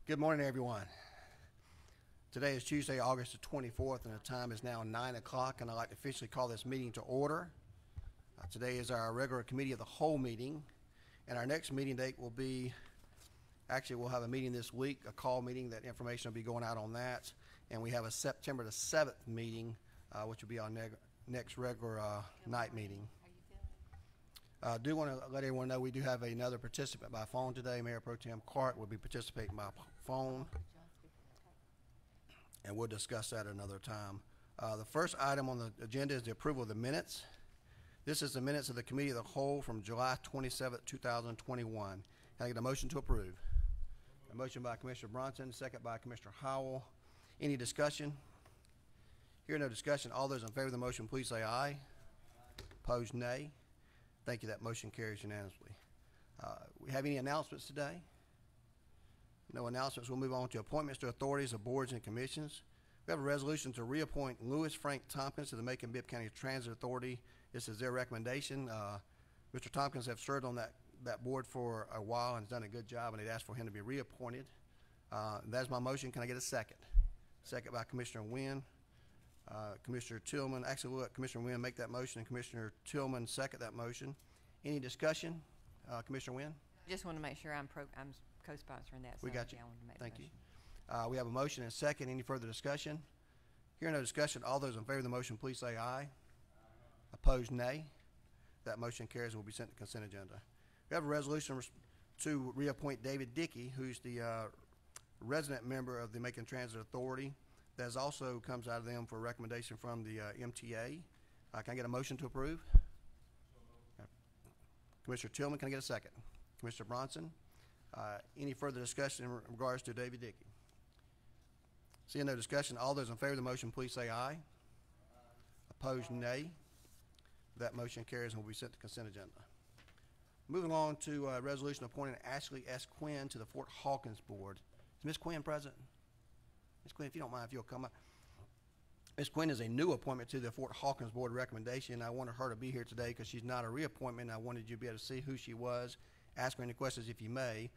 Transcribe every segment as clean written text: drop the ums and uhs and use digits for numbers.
Good morning, everyone. Today is Tuesday, August the 24th, and the time is now 9 o'clock, and I'd like to officially call this meeting to order. Today is our regular Committee of the Whole meeting, and our next meeting date will be, actually we'll have a meeting this week, a call meeting. That information will be going out on that, and we have a September the 7th meeting, which will be our next regular night meeting. I do want to let everyone know we do have another participant by phone today. Mayor Pro Tem Clark will be participating by phone, and we'll discuss that another time. The first item on the agenda is the approval of the minutes. This is the minutes of the Committee of the Whole from July 27th, 2021. Can I get a motion to approve? A motion by Commissioner Bronson, second by Commissioner Howell. Any discussion? Hearing no discussion, all those in favor of the motion, please say aye. Opposed, nay. Thank you. That motion carries unanimously. We have any announcements today? No announcements. We'll move on to appointments to authorities of boards and commissions. We have a resolution to reappoint Louis Frank Tompkins to the Macon-Bibb County Transit Authority. This is their recommendation. Mr. Tompkins has served on that board for a while and has done a good job, and they'd asked for him to be reappointed. That's my motion. Can I get a second? Second by Commissioner Wynn. Commissioner Tillman, actually we'll let Commissioner Wynn make that motion and Commissioner Tillman second that motion. Any discussion? Commissioner Wynn? Just want to make sure I'm co-sponsoring that. We got you. Thank you. Motion. We have a motion and a second. Any further discussion? Hearing no discussion, all those in favor of the motion, please say aye. Opposed, nay. That motion carries and will be sent to consent agenda. We have a resolution to reappoint David Dickey, who's the resident member of the Macon Transit Authority. That also comes out of them for a recommendation from the MTA. Can I get a motion to approve? Commissioner Tillman, can I get a second? Commissioner Bronson? Any further discussion in regards to David Dickey? Seeing no discussion, all those in favor of the motion, please say aye. Opposed, nay. That motion carries and will be sent to consent agenda. Moving on to a resolution appointing Ashley S. Quinn to the Fort Hawkins Board. Is Ms. Quinn present? Ms. Quinn, if you don't mind, if you'll come up. Ms. Quinn is a new appointment to the Fort Hawkins Board recommendation. I wanted her to be here today because she's not a reappointment. I wanted you to be able to see who she was, ask her any questions if you may.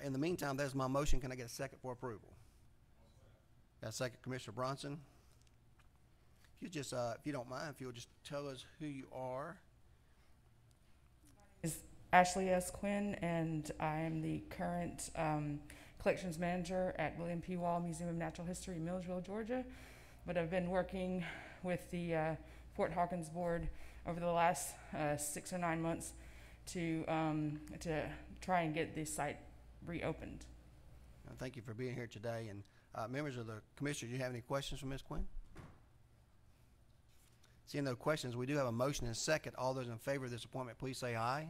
In the meantime, that's my motion. Can I get a second for approval? Got a second, Commissioner Bronson. If you just, if you don't mind, if you'll just tell us who you are. Is Ashley S. Quinn, and I am the current collections manager at William P. Wall Museum of Natural History, Millsville, Georgia. But I've been working with the Fort Hawkins Board over the last 6 or 9 months to try and get this site reopened. Thank you for being here today. And members of the commission, do you have any questions for Ms. Quinn? Seeing no questions, we do have a motion and a second. All those in favor of this appointment, please say aye.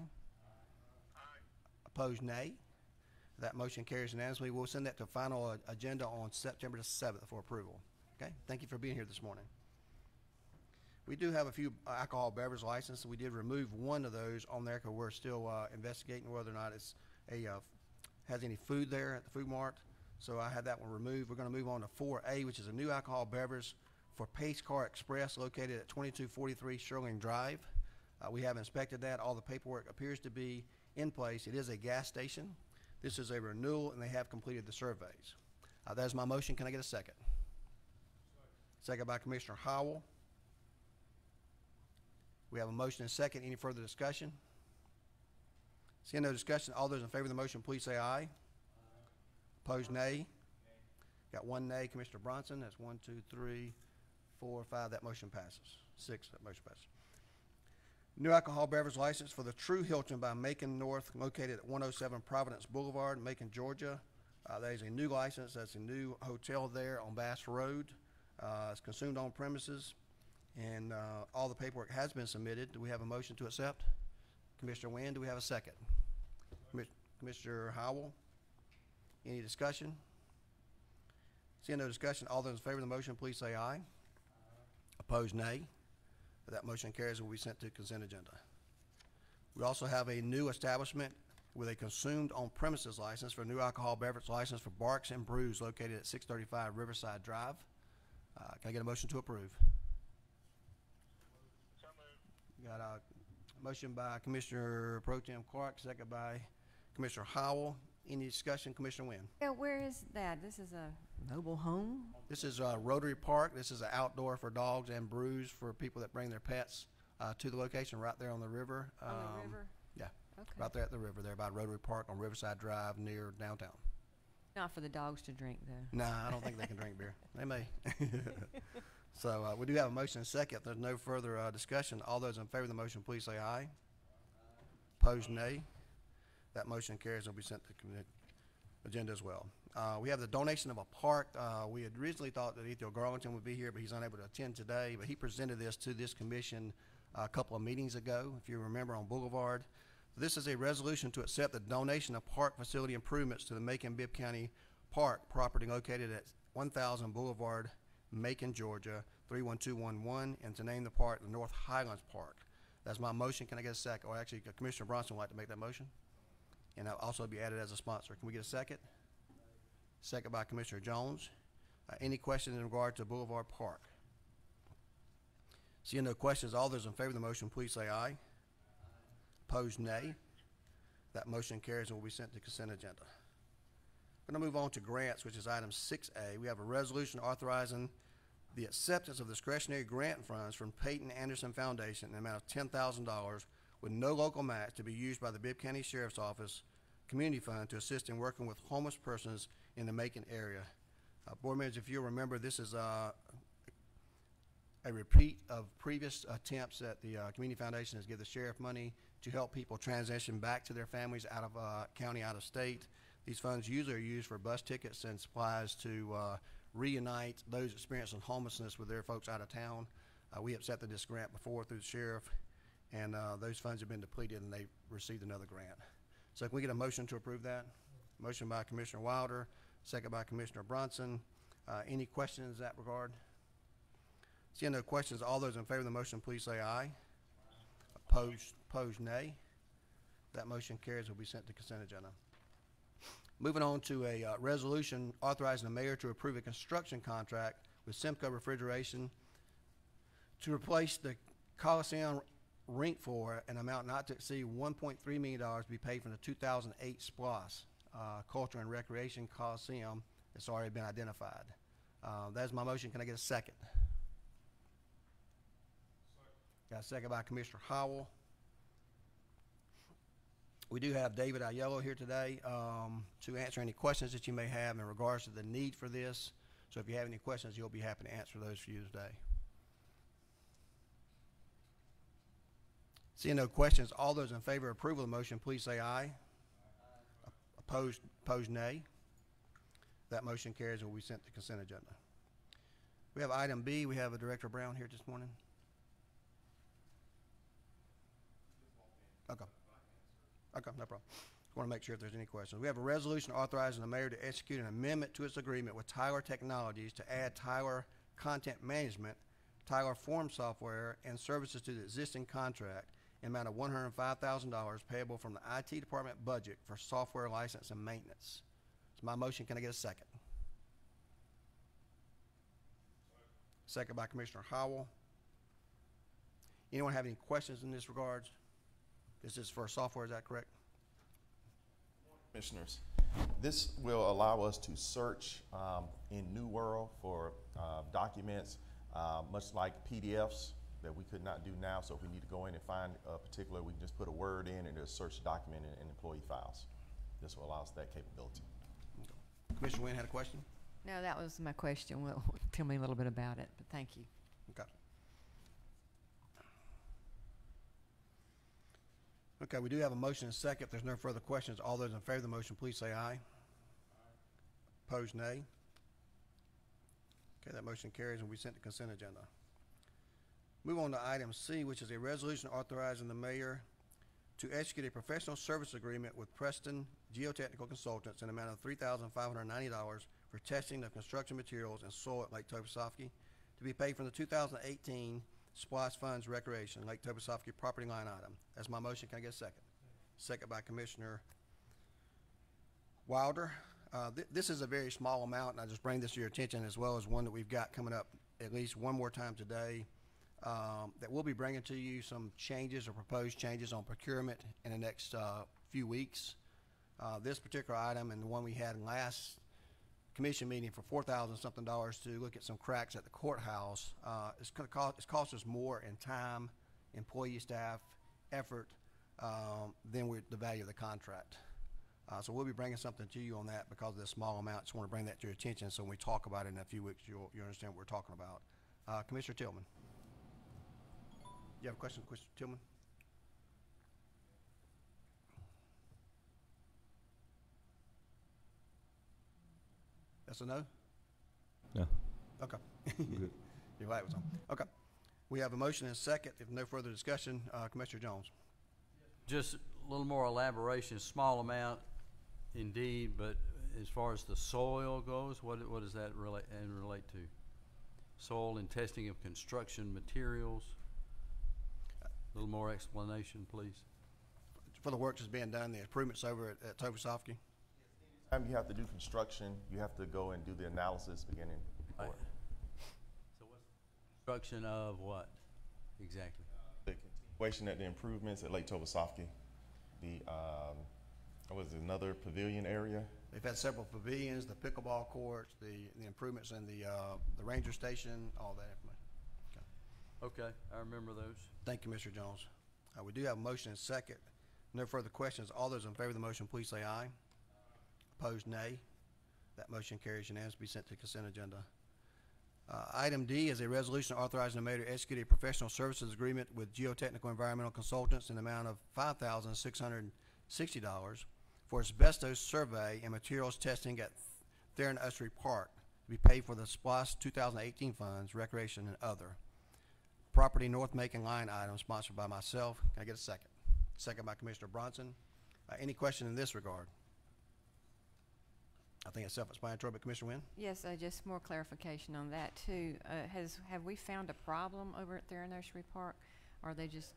Aye. Opposed, nay. That motion carries unanimously. We'll send that to final agenda on September the 7th for approval. Okay, thank you for being here this morning. We do have a few alcohol beverage licenses. We did remove one of those on there because we're still investigating whether or not it's has any food there at the food mart. So I had that one removed. We're going to move on to 4A, which is a new alcohol beverage for Pace Car Express located at 2243 Sherling Drive. We have inspected that. All the paperwork appears to be in place. It is a gas station. This is a renewal, and they have completed the surveys. That is my motion. Can I get a second? Second by Commissioner Howell. We have a motion and a second. Any further discussion? Seeing no discussion, all those in favor of the motion, please say aye. Aye. Opposed, nay. Got one nay, Commissioner Bronson. That's 1, 2, 3, 4, 5. That motion passes. 6. That motion passes. New alcohol beverage license for the True Hilton by Macon North, located at 107 Providence Boulevard, Macon, Georgia. That is a new license. That's a new hotel there on Bass Road. It's consumed on premises, and all the paperwork has been submitted. Do we have a motion to accept? Commissioner Wynn, do we have a second? Commissioner Howell, any discussion? Seeing no discussion, all those in favor of the motion, please say aye. Aye. Opposed, nay. That motion carries and will be sent to consent agenda. We also have a new establishment with a consumed on premises license for a new alcohol beverage license for Barks and Brews located at 635 Riverside Drive. Can I get a motion to approve? So moved. Got a motion by Commissioner Pro Tem Clark, second by Commissioner Howell. Any discussion, Commissioner Wynn? Yeah, where is that? This is a mobile home? This is Rotary Park. This is an outdoor for dogs and brews for people that bring their pets to the location right there on the river. On the river? Yeah, Okay. right there at the river there by Rotary Park on Riverside Drive near downtown. Not for the dogs to drink, though. Nah, I don't think they can drink beer. They may. So we do have a motion and a second. If there's no further discussion, all those in favor of the motion, please say aye. Opposed, nay. That motion carries and will be sent to the agenda as well. We have the donation of a park. We had originally thought that Ethiel Garlington would be here, but he's unable to attend today. But he presented this to this commission a couple of meetings ago, if you remember, on Boulevard. This is a resolution to accept the donation of park facility improvements to the Macon-Bibb County Park property located at 1000 Boulevard, Macon, Georgia, 31211, and to name the park the North Highlands Park. That's my motion. Can I get a second? Or actually, Commissioner Bronson would like to make that motion. And I'll also be added as a sponsor. Can we get a second? Second by Commissioner Jones. Any questions in regard to Boulevard Park? Seeing no questions, all those in favor of the motion, please say aye. Opposed, nay. That motion carries and will be sent to consent agenda. We're going to move on to grants, which is item 6A. We have a resolution authorizing the acceptance of discretionary grant funds from Peyton Anderson Foundation in the amount of $10,000 with no local match to be used by the Bibb County Sheriff's Office Community Fund to assist in working with homeless persons in the Macon area. Board members, if you remember, this is a repeat of previous attempts that the Community Foundation has given the sheriff money to help people transition back to their families out of county, out of state. These funds usually are used for bus tickets and supplies to reunite those experiencing homelessness with their folks out of town. We accepted this grant before through the sheriff, and those funds have been depleted and they received another grant. So can we get a motion to approve that? Motion by Commissioner Wilder, second by Commissioner Bronson. Any questions in that regard? Seeing no questions, all those in favor of the motion, please say aye. Opposed, nay. That motion carries and will be sent to consent agenda. Moving on to a resolution authorizing the mayor to approve a construction contract with Simco Refrigeration to replace the Coliseum rink floor, an amount not to exceed $1.3 million to be paid from the 2008 SPLOS, Culture and Recreation Coliseum. It's already been identified. That's my motion. Can I get a second? Got a second by Commissioner Howell. We do have David Aiello here today to answer any questions that you may have in regards to the need for this. So if you have any questions, he'll be happy to answer those for you today. Seeing no questions, all those in favor of approval of the motion, please say aye. Opposed, nay. That motion carries and will be sent to consent agenda. We have item B. We have Director Brown here this morning. Okay, no problem. Want to make sure if there's any questions. We have a resolution authorizing the mayor to execute an amendment to its agreement with Tyler Technologies to add Tyler Content Management, Tyler Form Software, and services to the existing contract in amount of $105,000 payable from the IT department budget for software license and maintenance. It's my motion. Can I get a second? Second by Commissioner Howell. Anyone have any questions in this regards? This is for software, is that correct? Commissioners, this will allow us to search in New World for documents, much like PDFs that we could not do now. So if we need to go in and find a particular, we can just put a word in and it'll search document in employee files. This will allow us that capability. Commissioner Wynn had a question? No, that was my question. Well, tell me a little bit about it, but thank you. Okay. Okay, we do have a motion and a second. If there's no further questions, all those in favor of the motion, please say aye. Opposed, nay. Okay, that motion carries and we sent to consent agenda. Move on to item C, which is a resolution authorizing the mayor to execute a professional service agreement with Preston Geotechnical Consultants in an amount of $3,590 for testing of construction materials and soil at Lake Toposophy to be paid from the 2018 SPLOST Funds Recreation, Lake Toposophy property line item. That's my motion. Can I get a second? Second by Commissioner Wilder. This is a very small amount, and I just bring this to your attention as well as one that we've got coming up at least one more time today that we'll be bringing to you some changes or proposed changes on procurement in the next few weeks. This particular item and the one we had in last commission meeting for $4,000 something to look at some cracks at the courthouse, it's cost us more in time, employee, staff, effort, than the value of the contract. So we'll be bringing something to you on that because of the small amount. Just want to bring that to your attention, so when we talk about it in a few weeks, you'll understand what we're talking about. Commissioner Tillman. You have a question, Commissioner Tillman? Yes or no? No. Okay. Good. Your light was on. Okay. We have a motion and a second. If no further discussion, Commissioner Jones. Just a little more elaboration, small amount indeed, but as far as the soil goes, what does that relate to? Soil and testing of construction materials. A little more explanation, please. For the work that's being done, the improvements over at Tobesofsky. Time you have to do construction, you have to go and do the analysis beginning. Right. So what's construction of what exactly? The continuation at the improvements at Lake Tobesofsky. The, what was it, another pavilion area? They've had several pavilions, the pickleball courts, the improvements in the ranger station, all that information. Okay, I remember those. Thank you, Mr. Jones. We do have a motion and second. No further questions. All those in favor of the motion, please say aye. Opposed, nay. That motion carries unanimously, be sent to consent agenda. Item D is a resolution authorizing the mayor to execute a professional services agreement with geotechnical environmental consultants in the amount of $5,660 for asbestos survey and materials testing at Theron Ussery Park to be paid for the SPLOST 2018 funds, recreation, and other. Property North Macon line item sponsored by myself. Can I get a second? Second by Commissioner Bronson. Any question in this regard? I think it's self-explanatory, but Commissioner Wynn? Yes, just more clarification on that too. Have we found a problem over at Theron Nursery Park? Or are they just,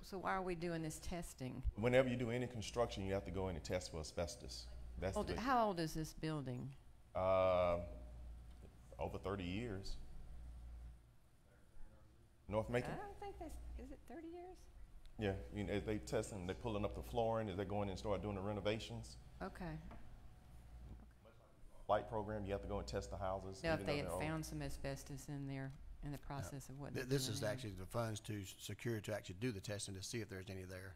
so why are we doing this testing? Whenever you do any construction, you have to go in and test for asbestos. That's the big, How old is this building? over 30 years. North Macon? I don't think is it 30 years? Yeah, you know, as they test them, they're pulling up the flooring as they go in and start doing the renovations. Okay. Light program, you have to go and test the houses. Now, even if they though had they're old. found some asbestos in there in the process of what they're This doing is now. actually the funds to secure to actually do the testing to see if there's any there.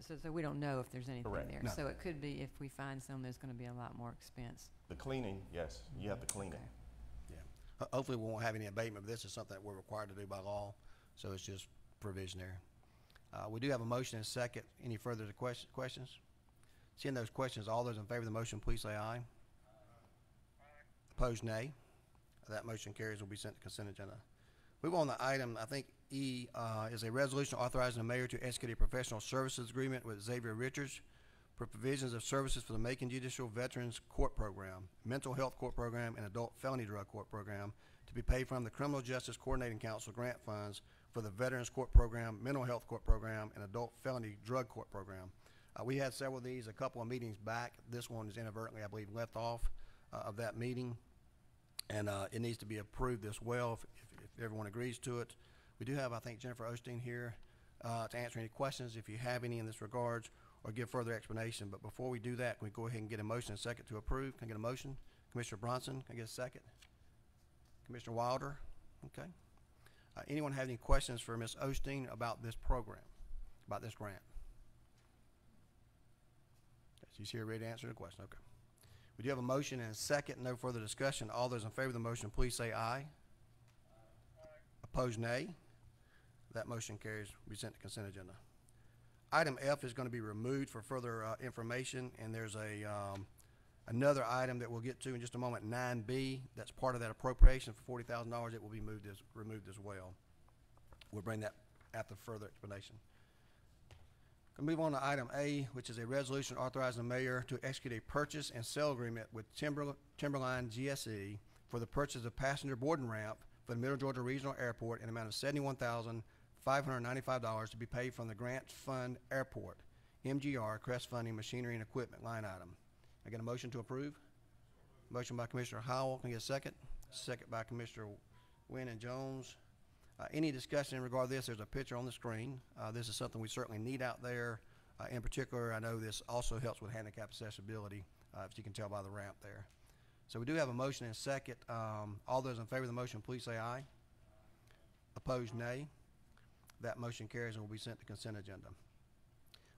So we don't know if there's anything Correct. there. No. So it could be if we find some, there's going to be a lot more expense. The cleaning, yes, you have to clean it. Okay. Yeah. Hopefully we won't have any abatement, but this is something that we're required to do by law, so it's just provisionary. We do have a motion and a second. Any further questions? Seeing those questions, all those in favor of the motion, please say aye. Opposed, nay. That motion carries, will be sent to consent agenda. Move on to item, I think E, is a resolution authorizing the mayor to execute a professional services agreement with Xavier Richards for provisions of services for the Macon Judicial Veterans Court Program, Mental Health Court Program, and Adult Felony Drug Court Program to be paid from the Criminal Justice Coordinating Council grant funds for the Veterans Court Program, Mental Health Court Program, and Adult Felony Drug Court Program. We had several of these a couple of meetings back. This one is inadvertently, I believe, left off of that meeting. And it needs to be approved as well if everyone agrees to it. We do have, I think, Jennifer Osteen here to answer any questions if you have any in this regards or give further explanation. But before we do that, can we go ahead and get a motion and a second to approve? Can I get a motion? Commissioner Bronson, can I get a second? Commissioner Wilder? Okay. Anyone have any questions for Ms. Osteen about this program, about this grant? Okay, she's here ready to answer the question. Okay. We do have a motion and a second. No further discussion. All those in favor of the motion, please say aye. Opposed, nay. That motion carries. Will be sent to consent agenda. Item F is going to be removed for further information, and there's another item that we'll get to in just a moment, 9B. That's part of that appropriation for $40,000. It will be removed as well. We'll bring that after further explanation. We'll move on to item A, which is a resolution authorizing the mayor to execute a purchase and sale agreement with Timberline GSE for the purchase of passenger boarding ramp for the Middle Georgia Regional Airport in an amount of $71,595 to be paid from the Grant Fund Airport, MGR, Crest Funding, Machinery and Equipment line item. I get a motion to approve? Motion by Commissioner Howell. Can I get a second? Second by Commissioner Wynn and Jones. Any discussion in regard to this? There's a picture on the screen. This is something we certainly need out there. In particular, I know this also helps with handicap accessibility, if you can tell by the ramp there. So we do have a motion and a second. All those in favor of the motion, please say aye. Opposed, nay. That motion carries and will be sent to consent agenda.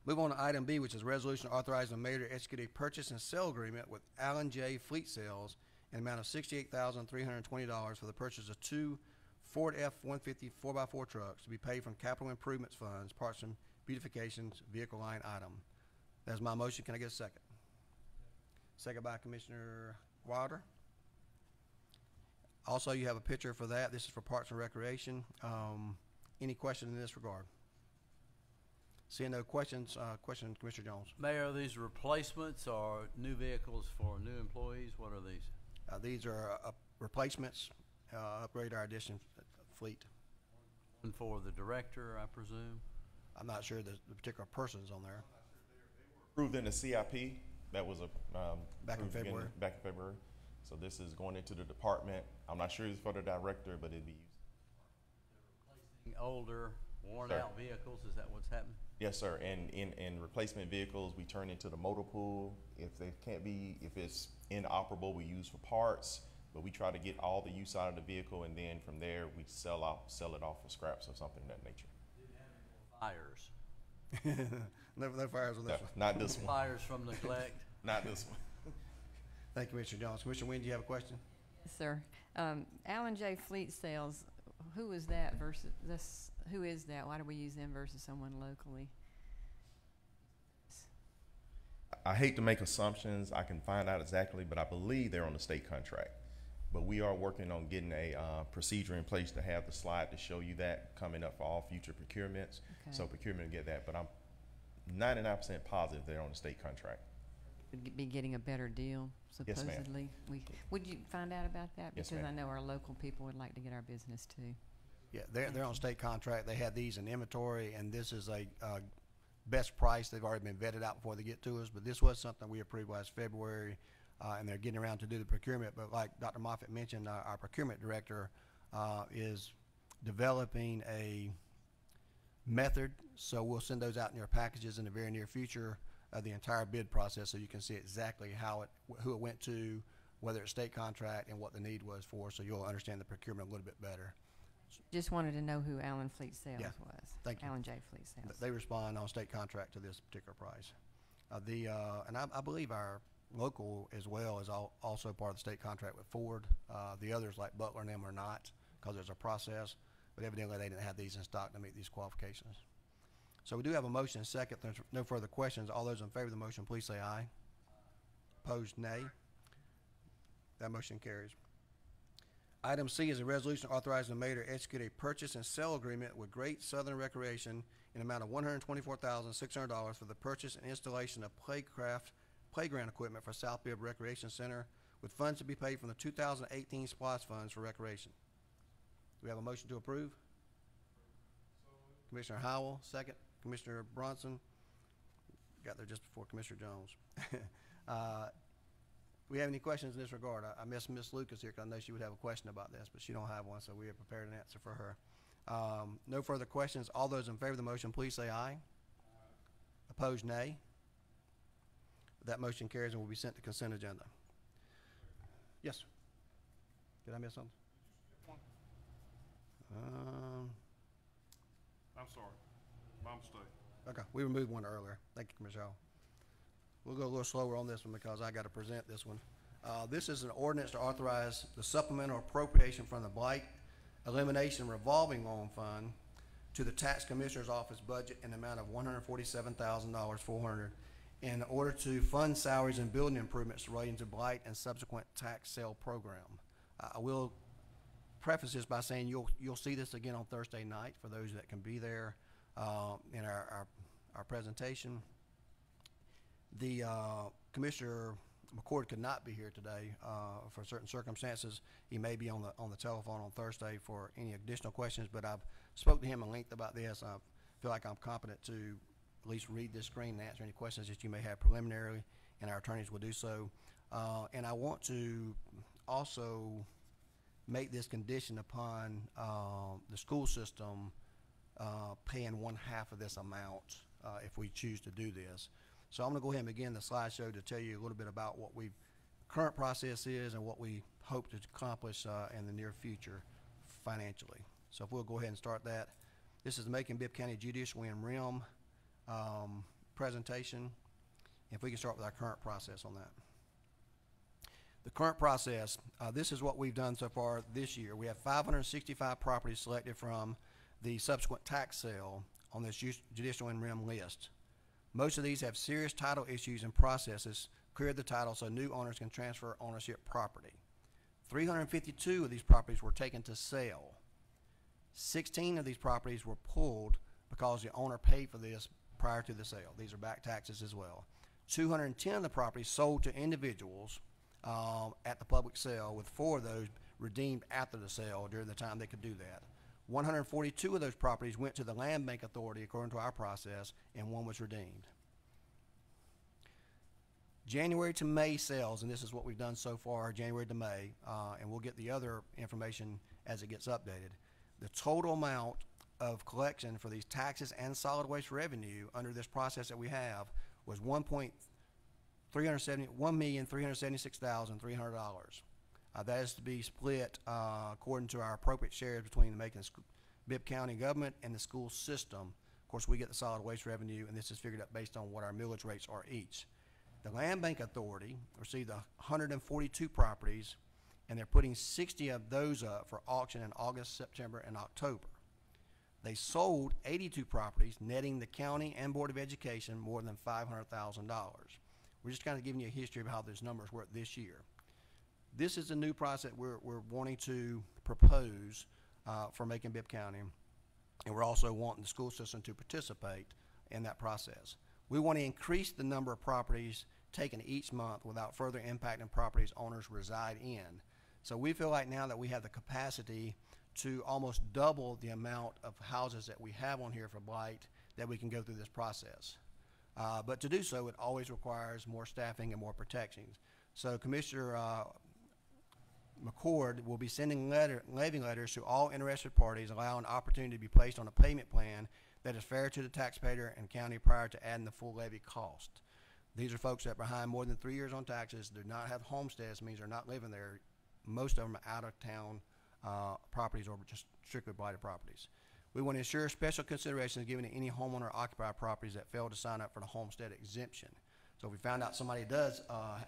Move on to item B, which is resolution authorizing the mayor to execute a purchase and sale agreement with Allen J. Fleet Sales in an amount of $68,320 for the purchase of 2 Ford F-150 4x4 trucks to be paid from capital improvements funds, parts and beautifications, vehicle line item. That's my motion. Can I get a second? Second by Commissioner Wilder. Also, you have a picture for that. This is for Parks and Recreation. Any questions in this regard? Seeing no questions, Commissioner Jones. Mayor, are these replacements or new vehicles for new employees? What are these? These are replacements, upgrade our addition fleet. One for the director, I presume? I'm not sure the particular person's on there. Approved in the CIP, that was Back in approved February. Back in February. So this is going into the department. I'm not sure it's for the director, but it'd be used. Older, worn Sir. out vehicles, is that what's happening? Yes, sir. And in replacement vehicles, we turn into the motor pool. If they can't be, if it's inoperable, we use for parts. But we try to get all the use out of the vehicle, and then from there we sell it off for scraps or something of that nature. Fires. No fires on No, this one. not this one. Fires from neglect. Not this one. Thank you, Commissioner Jones. Commissioner Wynn, do you have a question? Yes, sir. Allen J. Fleet Sales, who is that versus this? Who is that? Why do we use them versus someone locally? I hate to make assumptions. I can find out exactly, but I believe they're on the state contract. But we are working on getting a procedure in place to have the slide to show you that coming up for all future procurements. Okay. So procurement will get that, but I'm 99% positive they're on the state contract. Would be getting a better deal, Yes, ma'am. supposedly. Would you find out about that? Yes, Because I ma'am. know our local people would like to get our business too. Yeah, they're on state contract. They had these in inventory, and this is a best price. They've already been vetted out before they get to us, but this was something we approved last February, and they're getting around to do the procurement. But like Dr. Moffitt mentioned, our procurement director is developing a method, so we'll send those out in your packages in the very near future of the entire bid process, so you can see exactly who it went to, whether it's state contract, and what the need was for, so you'll understand the procurement a little bit better. Just wanted to know who Allen Fleet Sales Yeah. was. Thank you. Allen J. Fleet Sales. They respond on state contract to this particular price. And I believe our local as well is also part of the state contract with Ford. The others like Butler and them are not, because there's a process, but evidently they didn't have these in stock to meet these qualifications. So we do have a motion and second. There's no further questions. All those in favor of the motion, please say aye. Opposed, nay. That motion carries. Item C is a resolution authorizing the mayor to execute a purchase and sale agreement with Great Southern Recreation in an amount of $124,600 for the purchase and installation of playground equipment for South Bibb Recreation Center, with funds to be paid from the 2018 SPOS funds for recreation. Do we have a motion to approve? Commissioner Howell, second. Commissioner Bronson, got there just before Commissioner Jones. We have any questions in this regard? I miss Miss Lucas here because I know she would have a question about this, but she don't have one, so we have prepared an answer for her. No further questions. All those in favor of the motion, please say aye. Opposed, nay. That motion carries and will be sent to consent agenda. Yes, sir. Did I miss something? I'm sorry, my mistake. Okay, we removed one earlier. Thank you, Commissioner Howell. We'll go a little slower on this one because I got to present this one. This is an ordinance to authorize the supplemental appropriation from the Blight Elimination Revolving Loan Fund to the Tax Commissioner's Office budget in the amount of $147,400 in order to fund salaries and building improvements relating to blight and subsequent tax sale program. I will preface this by saying you'll see this again on Thursday night for those that can be there in our presentation. The Commissioner McCord could not be here today for certain circumstances. He may be on the telephone on Thursday for any additional questions, but I've spoke to him at length about this. I feel like I'm competent to at least read this screen and answer any questions that you may have preliminarily, and our attorneys will do so. And I want to also make this condition upon the school system paying 1/2 of this amount if we choose to do this. So I'm going to go ahead and begin the slideshow to tell you a little bit about what we current process is and what we hope to accomplish in the near future financially. So if we'll go ahead and start that. This is the Macon-Bibb County Judicial and RIM presentation. If we can start with our current process on that. The current process, this is what we've done so far this year. We have 565 properties selected from the subsequent tax sale on this judicial and RIM list. Most of these have serious title issues and processes cleared the title so new owners can transfer ownership property. 352 of these properties were taken to sale. 16 of these properties were pulled because the owner paid for this prior to the sale. These are back taxes as well. 210 of the properties sold to individuals at the public sale, with 4 of those redeemed after the sale during the time they could do that. 142 of those properties went to the Land Bank Authority according to our process, and 1 was redeemed. January to May sales, and this is what we've done so far, January to May, and we'll get the other information as it gets updated. The total amount of collection for these taxes and solid waste revenue under this process that we have was $1,376,300. That is to be split according to our appropriate shares between the Macon-Bibb County government and the school system. Of course, we get the solid waste revenue, and this is figured out based on what our millage rates are each. The Land Bank Authority received 142 properties, and they're putting 60 of those up for auction in August, September, and October. They sold 82 properties, netting the county and Board of Education more than $500,000. We're just kind of giving you a history of how those numbers work this year. This is a new process we're wanting to propose for Macon-Bibb County, and we're also wanting the school system to participate in that process. We want to increase the number of properties taken each month without further impacting properties owners reside in. So we feel like now that we have the capacity to almost double the amount of houses that we have on here for blight, that we can go through this process. But to do so, it always requires more staffing and more protections. So Commissioner McCord will be sending levy letters to all interested parties, allowing opportunity to be placed on a payment plan that is fair to the taxpayer and county prior to adding the full levy cost. These are folks that are behind more than 3 years on taxes, do not have homesteads, means they're not living there. Most of them are out-of-town properties or just strictly blighted properties. We want to ensure special consideration is given to any homeowner or occupied properties that fail to sign up for the homestead exemption. So if we found out somebody does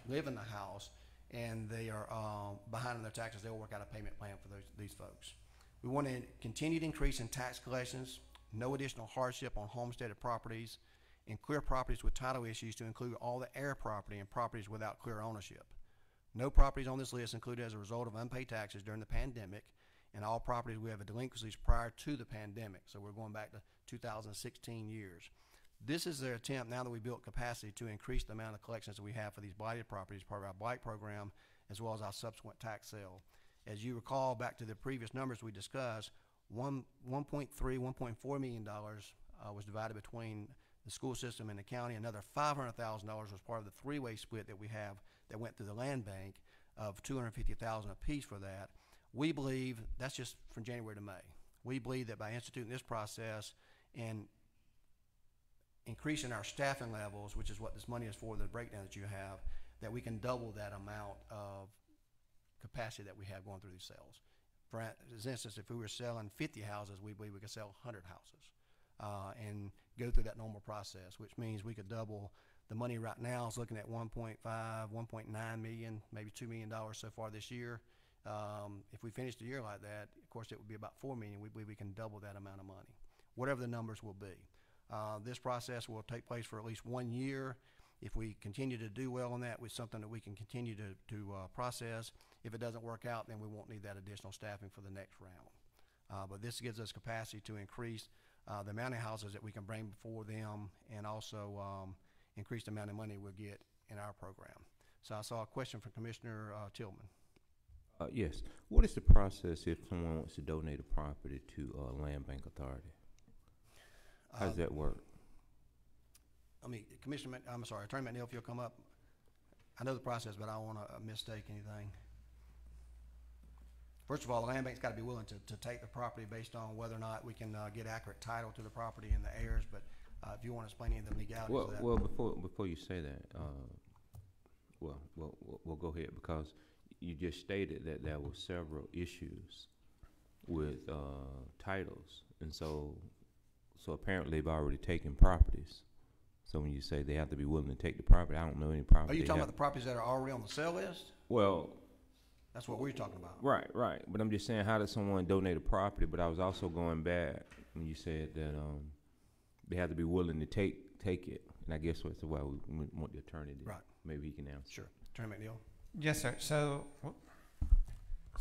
live in the house and they are behind on their taxes, they'll work out a payment plan for these folks. We want to continue to increase in tax collections, no additional hardship on homesteaded properties, and clear properties with title issues to include all the heir property and properties without clear ownership. No properties on this list included as a result of unpaid taxes during the pandemic, and all properties we have a delinquencies prior to the pandemic. So we're going back to 2016 years. This is their attempt, now that we built capacity, to increase the amount of collections that we have for these blighted properties, part of our blight program, as well as our subsequent tax sale. As you recall, back to the previous numbers we discussed, $1.4 million was divided between the school system and the county. Another $500,000 was part of the three-way split that we have that went through the land bank of $250,000 apiece for that. We believe that's just from January to May. We believe that by instituting this process and increasing our staffing levels, which is what this money is for, the breakdown that you have, that we can double that amount of capacity that we have going through these sales. For instance, if we were selling 50 houses, we believe we could sell 100 houses and go through that normal process, which means we could double the money. Right now is looking at 1.5, 1.9 million, maybe $2 million so far this year. If we finish the year like that, of course, it would be about $4 million. We believe we can double that amount of money, whatever the numbers will be. This process will take place for at least 1 year. If we continue to do well on that, with something that we can continue to process. If it doesn't work out, then we won't need that additional staffing for the next round. But this gives us capacity to increase the amount of houses that we can bring before them, and also increase the amount of money we'll get in our program. So I saw a question from Commissioner Tillman. Yes. What is the process if someone wants to donate a property to Land Bank Authority? How does that work? Commissioner, I'm sorry, Attorney McNeil, if you'll come up. I know the process, but I don't want to mistake anything. First of all, the land bank's got to be willing to take the property based on whether or not we can get accurate title to the property and the heirs. But if you want to explain any of the legalities Well, of that. well, before you say that, we'll go ahead, because you just stated that there were several issues with titles, and so apparently they've already taken properties. So when you say they have to be willing to take the property, I don't know any property. Are you they talking have- about the properties that are already on the sale list? Well, That's what we're talking about. right. But I'm just saying, how does someone donate a property? But I was also going back when you said that they have to be willing to take it, and I guess that's why we want the attorney to. Right. Maybe he can answer. Sure. Attorney McNeil. Yes, sir. So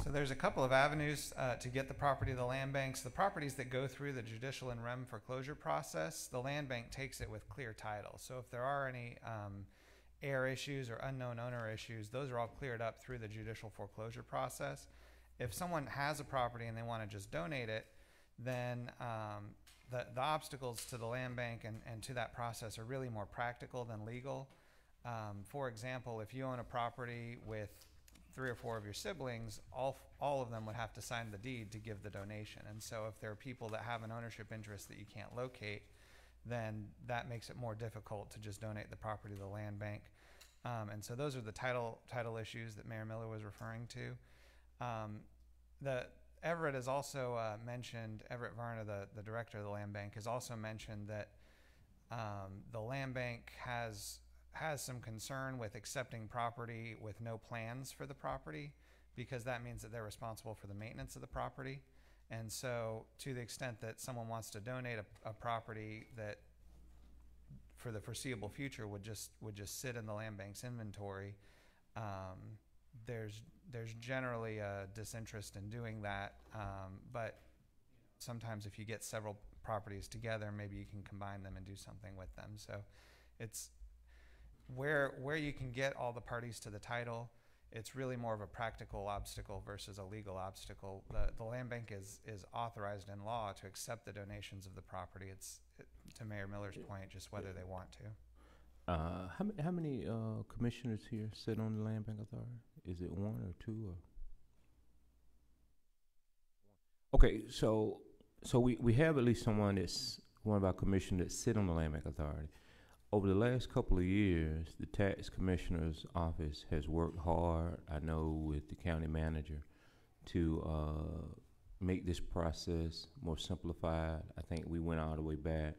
there's a couple of avenues to get the property to the land banks. The properties that go through the judicial and rem foreclosure process, the land bank takes it with clear title. So if there are any heir issues or unknown owner issues, those are all cleared up through the judicial foreclosure process. If someone has a property and they want to just donate it, then the obstacles to the land bank and to that process are really more practical than legal. For example, if you own a property with 3 or 4 of your siblings, all of them would have to sign the deed to give the donation. And so if there are people that have an ownership interest that you can't locate, then that makes it more difficult to just donate the property to the land bank. And so those are the title issues that Mayor Miller was referring to. Everett has also mentioned, Everett Varner, the director of the land bank, has also mentioned that the land bank has some concern with accepting property with no plans for the property, because that means that they're responsible for the maintenance of the property. And so to the extent that someone wants to donate a property that for the foreseeable future would just sit in the land bank's inventory, there's generally a disinterest in doing that. But sometimes if you get several properties together, maybe you can combine them and do something with them. So it's where you can get all the parties to the title. It's really more of a practical obstacle versus a legal obstacle. The land bank is authorized in law to accept the donations of the property. To Mayor Miller's point, just whether they want to. How many commissioners here sit on the Land Bank Authority? Is it 1 or 2 or? Okay, so we have at least one of our commissioners that sit on the Land Bank Authority. Over the last couple of years, the tax commissioner's office has worked hard, I know, with the county manager to make this process more simplified. I think we went all the way back.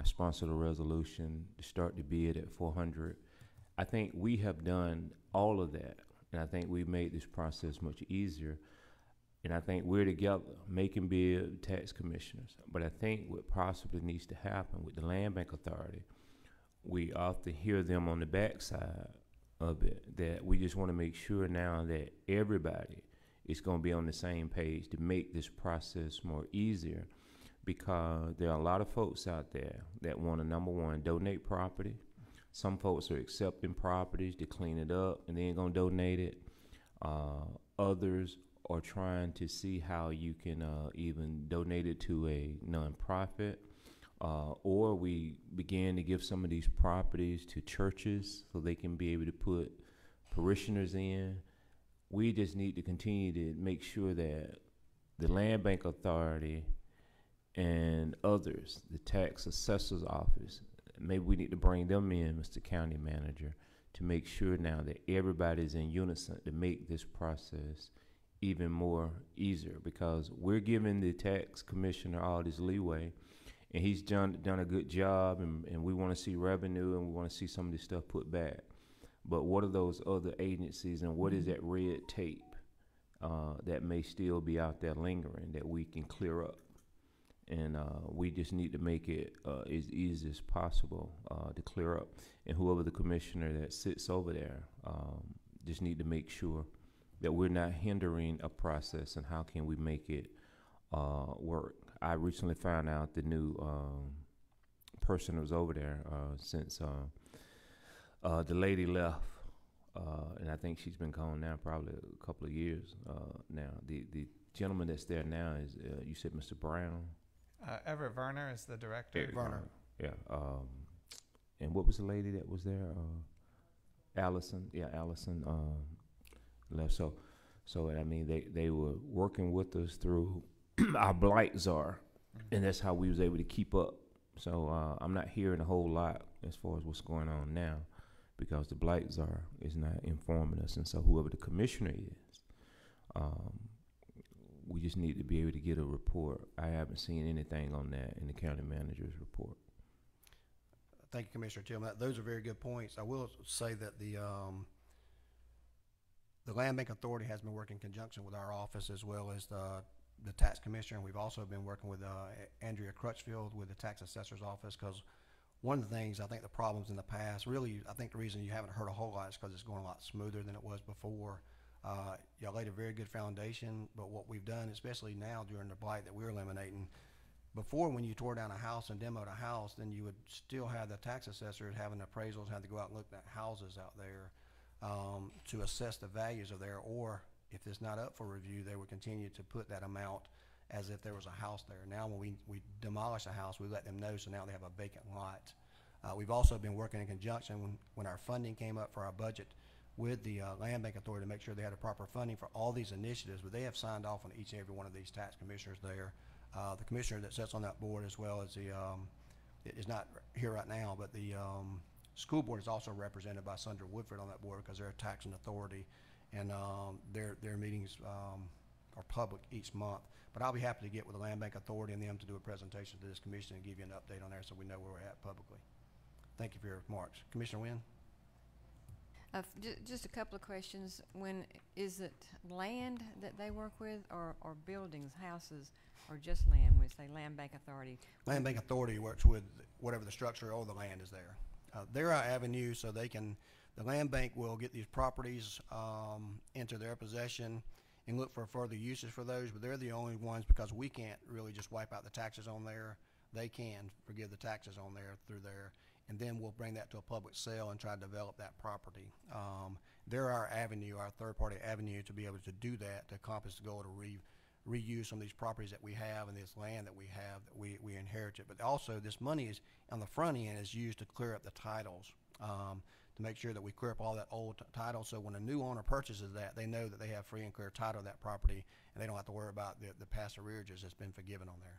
I sponsored a resolution to start the bid at 400. I think we have done all of that, and I think we've made this process much easier. And I think we're together, Macon-Bibb tax commissioners. But I think what possibly needs to happen with the Land Bank Authority, we often hear them on the backside of it, that we just want to make sure now that everybody is going to be on the same page to make this process more easier, because there are a lot of folks out there that want to, number one, donate property. Some folks are accepting properties to clean it up and they ain't going to donate it. Others are trying to see how you can even donate it to a nonprofit. Or we began to give some of these properties to churches so they can be able to put parishioners in. We just need to continue to make sure that the Land Bank Authority and others, the tax assessor's office, maybe we need to bring them in, Mr. County Manager, to make sure now that everybody's in unison to make this process even more easier, because we're giving the tax commissioner all this leeway. And he's done a good job, and we want to see revenue, and we want to see some of this stuff put back. But what are those other agencies, and what is that red tape that may still be out there lingering that we can clear up? And we just need to make it as easy as possible to clear up. And whoever the commissioner that sits over there just need to make sure that we're not hindering a process, and how can we make it work. I recently found out the new person that was over there since the lady left, and I think she's been gone now probably a couple of years now. The gentleman that's there now is, you said Mr. Brown? Everett Varner is the director. Varner. Yeah. And what was the lady that was there? Allison. Yeah, Allison left. So I mean, they were working with us through our blight czar, and that's how we was able to keep up So I'm not hearing a whole lot as far as what's going on now, because the blight czar is not informing us, and so whoever the commissioner is, we just need to be able to get a report. I haven't seen anything on that in the county manager's report. Thank you, Commissioner Tillman. Those are very good points. I will say that the Land Bank Authority has been working in conjunction with our office as well as the tax commissioner, and we've also been working with Andrea Crutchfield with the tax assessor's office, because one of the things, I think the problems in the past, really, I think the reason you haven't heard a whole lot is because it's going a lot smoother than it was before. Y'all laid a very good foundation, but what we've done, especially now during the blight that we're eliminating, before when you tore down a house and demoed a house, then you would still have the tax assessors having appraisals, have to go out and look at houses out there to assess the values of there, or if it's not up for review, they would continue to put that amount as if there was a house there. Now when we demolish a house, we let them know, so now they have a vacant lot. We've also been working in conjunction when our funding came up for our budget with the Land Bank Authority to make sure they had the proper funding for all these initiatives, but they have signed off on each and every one of these tax commissioners there. The commissioner that sits on that board, as well as the, is not here right now, but the school board is also represented by Sandra Woodford on that board, because they're a taxing authority, and their meetings are public each month. But I'll be happy to get with the Land Bank Authority and them to do a presentation to this commission and give you an update on there so we know where we're at publicly. Thank you for your remarks. Commissioner Wynn? Just a couple of questions. When is it land that they work with, or buildings, houses, or just land? When you say Land Bank Authority, Land Bank Authority works with whatever the structure or the land is there. They're our avenue, so they can, the Land Bank will get these properties into their possession and look for further uses for those, but they're the only ones, because we can't really just wipe out the taxes on there. They can forgive the taxes on there through there, and then we'll bring that to a public sale and try to develop that property. They're our avenue, our third-party avenue, to be able to do that, to accomplish the goal to reuse some of these properties that we have and this land that we have, that we inherited. But also, this money is on the front end is used to clear up the titles, to make sure that we clear up all that old title, so when a new owner purchases that, they know that they have free and clear title of that property, and they don't have to worry about the past arrearages that's been forgiven on there.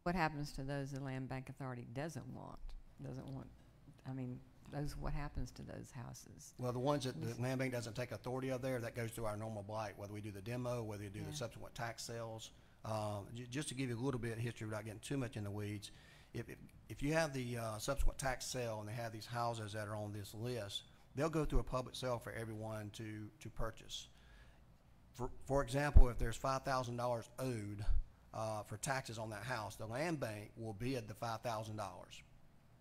what happens to those the Land Bank Authority doesn't want? I mean, what happens to those houses? Well, the ones that the Land Bank doesn't take authority of there, that goes through our normal blight, whether we do the demo, whether we do the subsequent tax sales. Just to give you a little bit of history without getting too much in the weeds, if you have the subsequent tax sale and they have these houses that are on this list, they'll go through a public sale for everyone to purchase. For example, if there's $5,000 owed for taxes on that house, the Land Bank will bid the $5,000,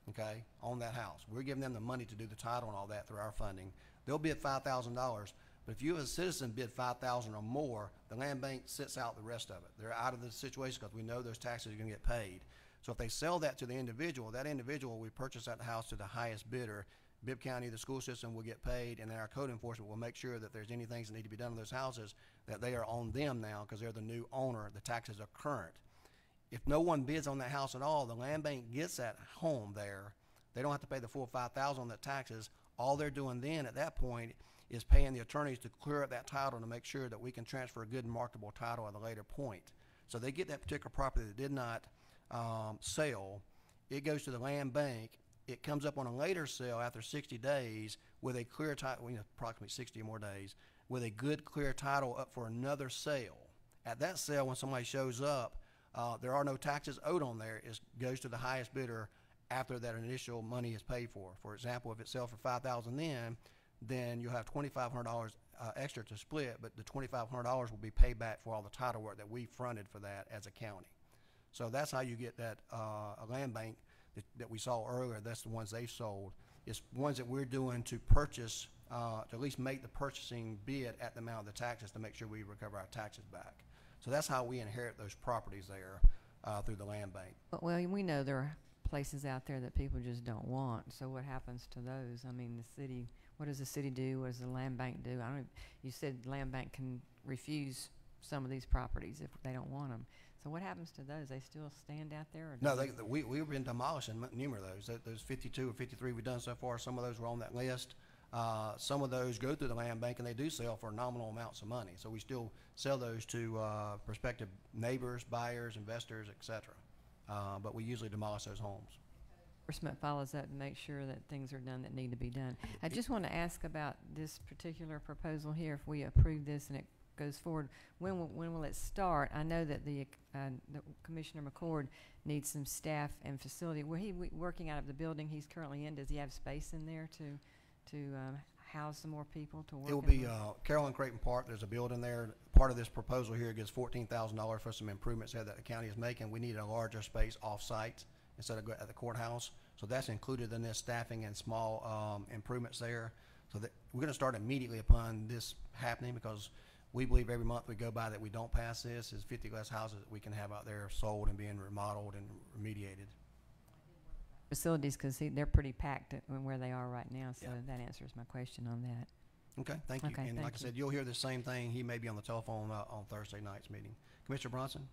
okay, on that house. We're giving them the money to do the title and all that through our funding. They'll bid $5,000, but if you as a citizen bid $5,000 or more, the Land Bank sits out the rest of it. They're out of the situation because we know those taxes are going to get paid. So if they sell that to the individual, that individual will purchase that house to the highest bidder. Bibb County, the school system, will get paid, and then our code enforcement will make sure that there's any things that need to be done on those houses, that they are on them now because they're the new owner. The taxes are current. If no one bids on that house at all, the Land Bank gets that home there. They don't have to pay the full $5,000 on the taxes. All they're doing then at that point is paying the attorneys to clear up that title to make sure that we can transfer a good and marketable title at a later point. So they get that particular property that did not sell. It goes to the Land Bank. It comes up on a later sale after 60 days with a clear title, approximately 60 or more days, with a good clear title up for another sale. At that sale, when somebody shows up, there are no taxes owed on there. It goes to the highest bidder after that initial money is paid for. For example, if it sells for $5,000 then you'll have $2,500 extra to split, but the $2,500 will be paid back for all the title work that we fronted for that as a county. So that's how you get that a Land Bank that we saw earlier. That's the ones they've sold. It's ones that we're doing to purchase, to at least make the purchasing bid at the amount of the taxes to make sure we recover our taxes back. So that's how we inherit those properties there through the Land Bank. Well, we know there are places out there that people just don't want. So what happens to those? I mean, the city, what does the city do? What does the Land Bank do? You said Land Bank can refuse some of these properties if they don't want them. So what happens to those? They still stand out there? Or No, we've been demolishing numerous of those. Those 52 or 53 we've done so far, some of those were on that list. Some of those go through the Land Bank, and they do sell for nominal amounts of money. So we still sell those to prospective neighbors, buyers, investors, et cetera. but we usually demolish those homes. Enforcement follows up to make sure that things are done that need to be done. I just want to ask about this particular proposal here. If we approve this and it goes forward, when will it start? I know that the Commissioner McCord needs some staff and facility. Will he be working out of the building he's currently in? Does he have space in there to house some more people to work? It will in be the- Carroll and Creighton Park. There's a building there. Part of this proposal here gives $14,000 for some improvements there that the county is making. We need a larger space off-site instead of at the courthouse. So that's included in this staffing and small improvements there. So that we're going to start immediately upon this happening, because we believe every month we go by that we don't pass this is 50 less houses that we can have out there sold and being remodeled and remediated. Facilities, because they're pretty packed where they are right now, so Yeah. that answers my question on that. Okay, thank you. Okay, And thank like I you. said, you'll hear the same thing. He may be on the telephone on Thursday night's meeting. Commissioner Bronson?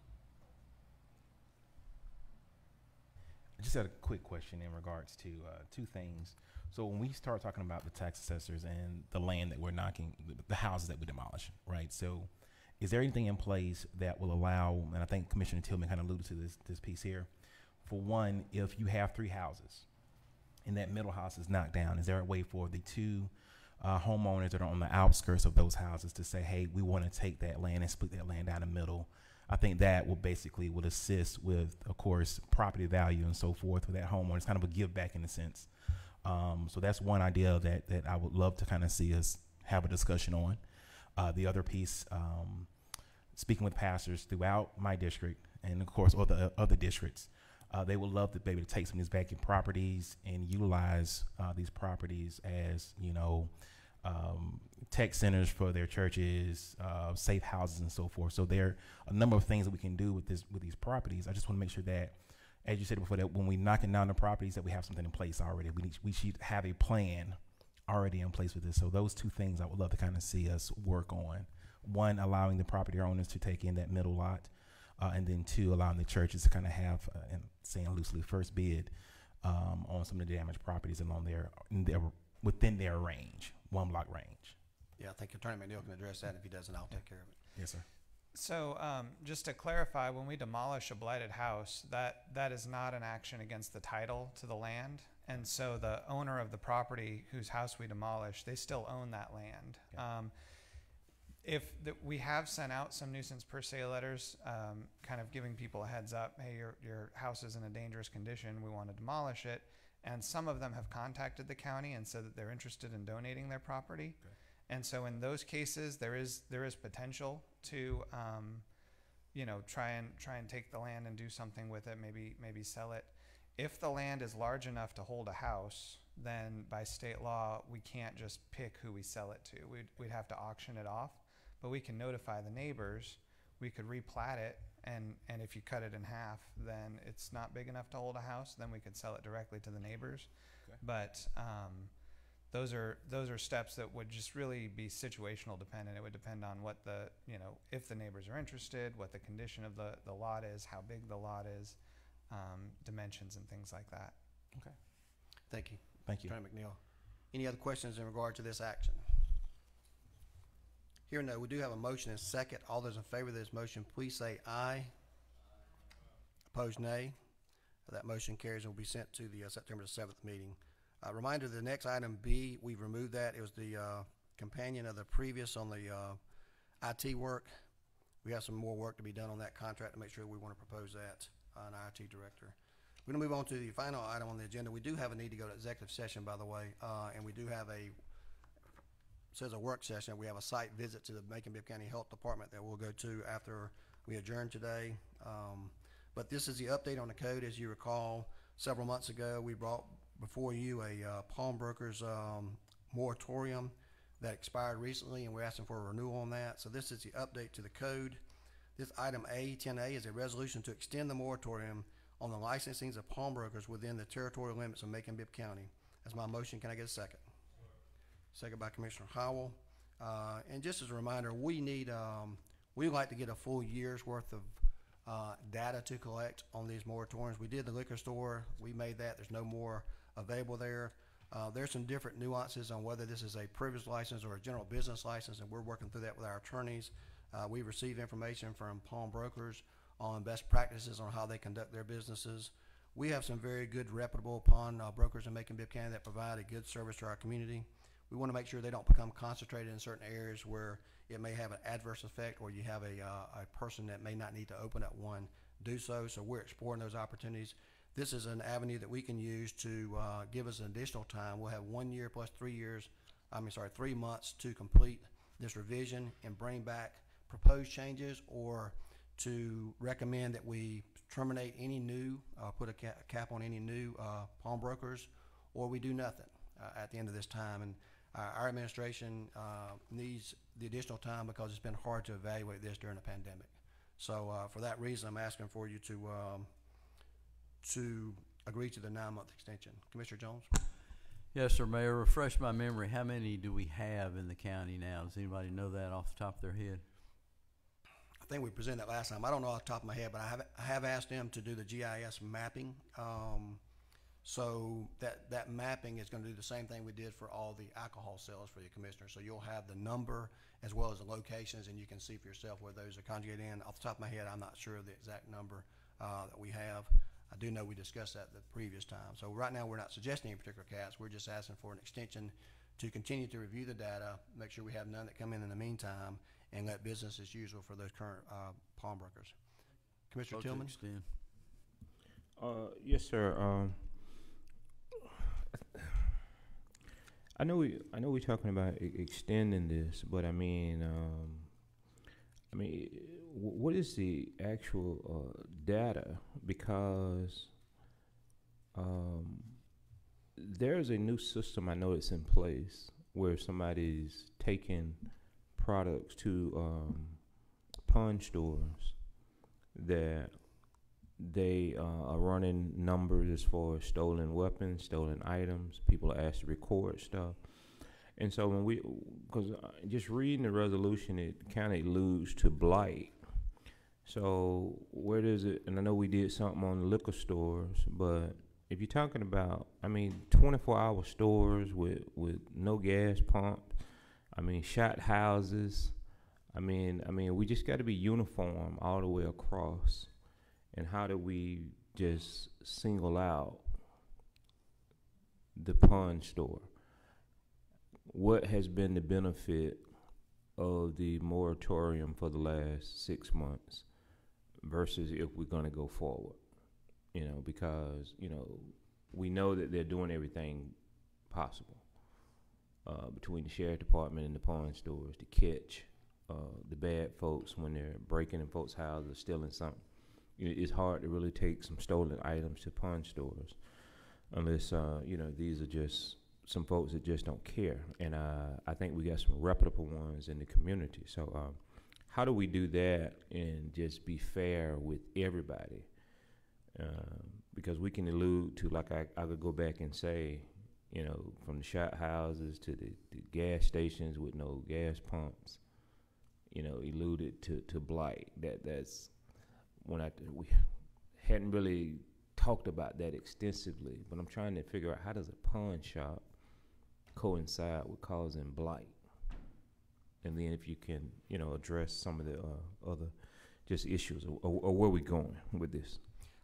I just had a quick question in regards to two things. So when we start talking about the tax assessors and the land that we're knocking, the houses that we demolish, right? So is there anything in place that will allow, and I think Commissioner Tillman kind of alluded to this piece here, for one, if you have 3 houses and that middle house is knocked down, is there a way for the 2 homeowners that are on the outskirts of those houses to say, hey, we want to take that land and split that land down the middle? I think that will basically would assist with, of course, property value and so forth for that homeowner. It's kind of a give back in a sense. So that's one idea that I would love to kind of see us have a discussion on. The other piece, speaking with pastors throughout my district and, of course, other districts, they would love to be able to take some of these vacant properties and utilize these properties as, tech centers for their churches, safe houses, and so forth. So there are a number of things that we can do with these properties. I just want to make sure that, as you said before, that when we're knocking down the properties, that we have something in place already. We should have a plan already in place with this. So those 2 things I would love to kind of see us work on. One, allowing the property owners to take in that middle lot, and then 2, allowing the churches to kind of have, and saying loosely, first bid on some of the damaged properties along within their range, 1 block range. Yeah, I think Attorney McNeil can address that. If he doesn't, I'll take care of it. Yes, sir. So just to clarify, when we demolish a blighted house, that is not an action against the title to the land. And so the owner of the property whose house we demolish, they still own that land. Okay. We have sent out some nuisance per se letters, kind of giving people a heads up, hey, your house is in a dangerous condition, we want to demolish it. And some of them have contacted the county and said that they're interested in donating their property. Okay. And so in those cases, there is potential to, try and take the land and do something with it, maybe sell it. If the land is large enough to hold a house, then by state law, we can't just pick who we sell it to. We'd have to auction it off, but we can notify the neighbors. We could replat it, and if you cut it in half, then it's not big enough to hold a house. Then we could sell it directly to the neighbors. Okay. But those are steps that would just really be situational dependent. It would depend on what if the neighbors are interested, what the condition of the lot is, how big the lot is, dimensions and things like that. Okay. Thank you. Thank you. Attorney McNeil. Any other questions in regard to this action? Here, no. We do have a motion and second. All those in favor of this motion, please say aye. Opposed, nay. That motion carries and will be sent to the September 7th meeting. Reminder, the next item B, we've removed that. It was the companion of the previous on the IT work. We have some more work to be done on that contract to make sure we want to propose that an IT director. We're going to move on to the final item on the agenda. We do have a need to go to executive session, by the way, and we do have says a work session. We have a site visit to the Macon-Bibb County Health Department that we'll go to after we adjourn today. But this is the update on the code. As you recall, several months ago, we brought before you a pawnbroker's moratorium that expired recently, and we're asking for a renewal on that. So this is the update to the code. This item A, 10A, is a resolution to extend the moratorium on the licensings of pawnbrokers within the territorial limits of Macon-Bibb County. That's my motion. Can I get a second? Second by Commissioner Howell. And just as a reminder, we'd like to get a full year's worth of data to collect on these moratoriums. We did the liquor store. We made that. There's no more available there. There's some different nuances on whether this is a privilege license or a general business license, and we're working through that with our attorneys. We receive information from pawnbrokers on best practices on how they conduct their businesses. We have some very good reputable pawn brokers in Macon-Bibb County that provide a good service to our community. We want to make sure they don't become concentrated in certain areas where it may have an adverse effect, or you have a person that may not need to open up one do so. So we're exploring those opportunities. This is an avenue that we can use to give us an additional time. We'll have 1 year plus 3 years, 3 months to complete this revision and bring back proposed changes, or to recommend that we terminate any new, put a cap on any new pawnbrokers, or we do nothing at the end of this time. And our administration needs the additional time because it's been hard to evaluate this during the pandemic. So for that reason, I'm asking for you to agree to the 9-month extension. Commissioner Jones? Yes, sir, Mayor. Refresh my memory. How many do we have in the county now? Does anybody know that off the top of their head? I think we presented that last time. I don't know off the top of my head, but I have asked them to do the GIS mapping. So that mapping is going to do the same thing we did for all the alcohol sales for the commissioner. So you'll have the number as well as the locations, and you can see for yourself where those are conjugated in. Off the top of my head, I'm not sure of the exact number that we have. I do know we discussed that the previous time. So right now we're not suggesting any particular caps. We're just asking for an extension to continue to review the data, make sure we have none that come in the meantime, and let business as usual for those current pawnbrokers. Commissioner Vote to Tillman? extend. Yes, sir. I know we're talking about extending this, but I mean, what is the actual data? Because there's a new system I know it's in place where somebody's taking products to pawn stores that they are running numbers as far as stolen weapons, stolen items. People are asked to record stuff. And so when because just reading the resolution, it kind of alludes to blight. So where does it, and I know we did something on the liquor stores, but if you're talking about, 24-hour stores with no gas pump, shot houses, we just got to be uniform all the way across. And how do we just single out the pawn store? What has been the benefit of the moratorium for the last 6 months versus if we're going to go forward? Because, we know that they're doing everything possible between the sheriff department and the pawn stores to catch the bad folks when they're breaking in folks' houses, stealing something. It's hard to really take some stolen items to pawn stores unless, these are just some folks that just don't care. And I think we got some reputable ones in the community. So how do we do that and just be fair with everybody? Because we can allude to, like I could go back and say, from the shot houses to the gas stations with no gas pumps, alluded to blight. That's when we hadn't really talked about that extensively, but I'm trying to figure out how does a pawn shop coincide with causing blight, and then if you can, address some of the other just issues, or where we going with this?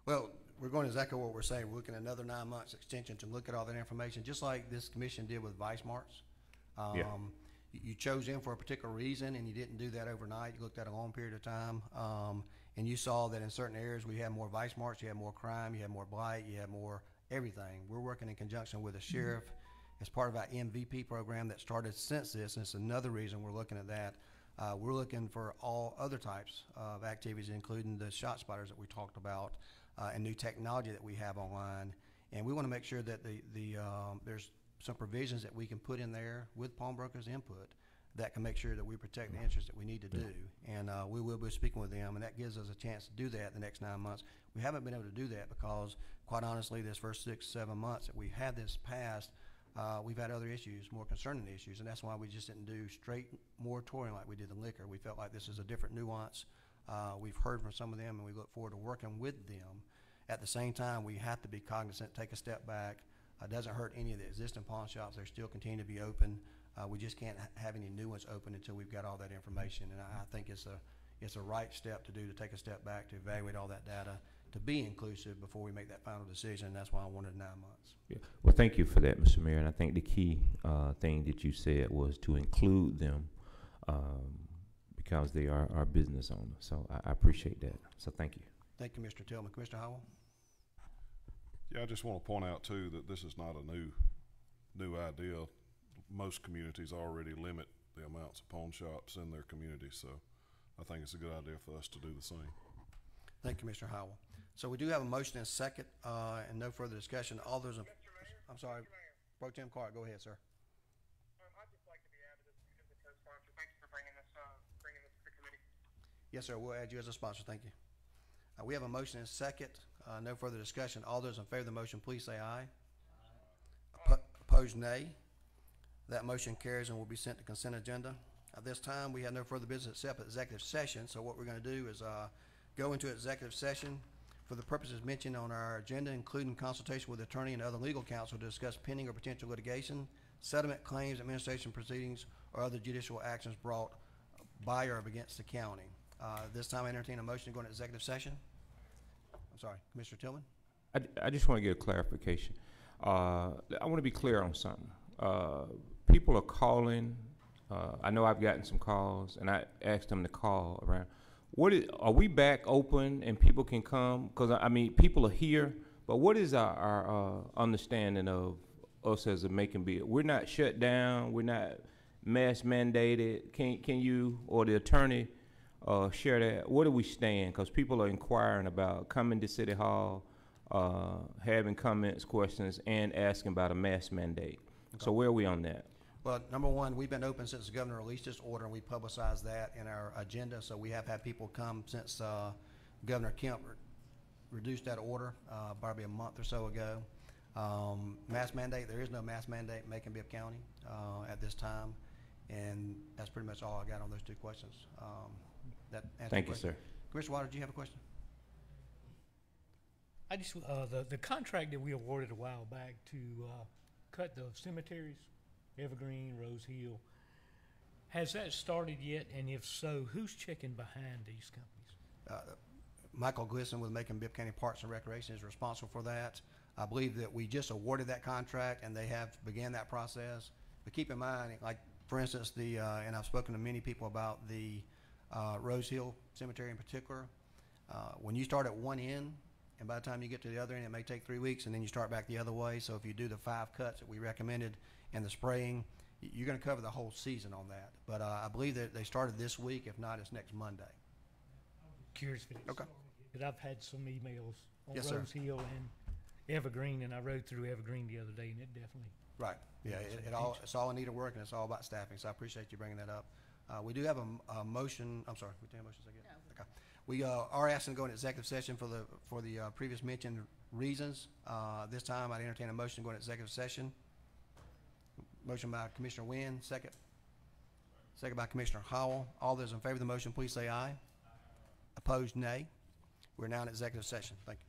Well, we're going exactly what we're saying. We're looking at another 9 months extension to look at all that information, just like this commission did with Vice Marts. You chose them for a particular reason, and you didn't do that overnight. You looked at a long period of time, and you saw that in certain areas we had more Vice Marts, you had more crime, you had more blight, you had more everything. We're working in conjunction with the sheriff as part of our MVP program that started since this, and it's another reason we're looking at that. We're looking for all other types of activities, including the shot spotters that we talked about, and new technology that we have online. And we want to make sure that there's some provisions that we can put in there with pawnbrokers' input that can make sure that we protect the interests that we need to do. And we will be speaking with them, and that gives us a chance to do that the next 9 months. We haven't been able to do that because, quite honestly, this first 6, 7 months that we've had this passed, we've had other issues, more concerning issues, and that's why we just didn't do straight moratorium like we did in liquor. We felt like this is a different nuance. We've heard from some of them, and we look forward to working with them. At the same time, we have to be cognizant, take a step back. It doesn't hurt any of the existing pawn shops. They still continue to be open. We just can't have any new ones open until we've got all that information. And I think it's it's a right step to do, to take a step back, to evaluate all that data, to be inclusive before we make that final decision. That's why I wanted 9 months. Yeah. Well, thank you for that, Mr. Mayor. And I think the key thing that you said was to include them because they are our business owners. So I appreciate that. So thank you. Thank you, Mr. Tillman. Commissioner Howell? Yeah, I just want to point out too that this is not a new idea. Most communities already limit the amounts of pawn shops in their community, so I think it's a good idea for us to do the same. Thank you, Mr. Howell. So we do have a motion and a second, and no further discussion. All those in, I'm sorry, Pro Tem Clark, go ahead, sir. I'd just like to be added as a co-sponsor. Thank you for bringing this to the committee. Yes, sir, we'll add you as a sponsor. Thank you. We have a motion and a second, no further discussion. All those in favor of the motion, please say aye. Opposed, nay. That motion carries and will be sent to consent agenda. At this time, we have no further business except executive session. So what we're going to do is go into executive session for the purposes mentioned on our agenda, including consultation with attorney and other legal counsel to discuss pending or potential litigation, settlement claims, administration proceedings, or other judicial actions brought by or against the county. This time I entertain a motion to go into executive session. I'm sorry, Commissioner Tillman? I just want to get a clarification. I want to be clear on something. People are calling. I know I've gotten some calls, and I asked them to call around. Are we back open and people can come? Because, I mean, people are here, but what is our understanding of us as a Macon-Bibb? We're not shut down. We're not mass mandated. Can you or the attorney share that? Where do we stand? Because people are inquiring about coming to City Hall, having comments, questions, and asking about a mask mandate. Okay. So where are we on that? Well, number one, we've been open since the governor released this order, and we publicized that in our agenda. So we have had people come since Governor Kemp reduced that order probably a month or so ago. Mask mandate, there is no mask mandate in Macon-Bibb County at this time. And that's pretty much all I got on those two questions. Thank you, sir. Commissioner Waters, do you have a question? I just, the contract that we awarded a while back to cut the cemeteries, Evergreen, Rose Hill, has that started yet? And if so, who's checking behind these companies? Michael Glisson with Macon-Bibb County Parks and Recreation is responsible for that. I believe that we just awarded that contract and they have began that process. But keep in mind, like for instance, and I've spoken to many people about the Rose Hill Cemetery in particular. When you start at one end, and by the time you get to the other end, it may take 3 weeks, and then you start back the other way. So if you do the 5 cuts that we recommended and the spraying, you're going to cover the whole season on that. But I believe that they started this week. If not, it's next Monday. Curious if it's okay. But I've had some emails on yes, Rose sir. Hill and Evergreen, and I rode through Evergreen the other day, and it definitely. Right. Yeah, it's all in need of work, and it's all about staffing. So I appreciate you bringing that up. We do have a motion. I'm sorry. We take motions again. No. Okay. We are asking to go into executive session for the previous mentioned reasons. This time, I'd entertain a motion to go into executive session. Motion by Commissioner Wynn, second. Second by Commissioner Howell. All those in favor of the motion, please say aye. Opposed, nay. We're now in executive session. Thank you.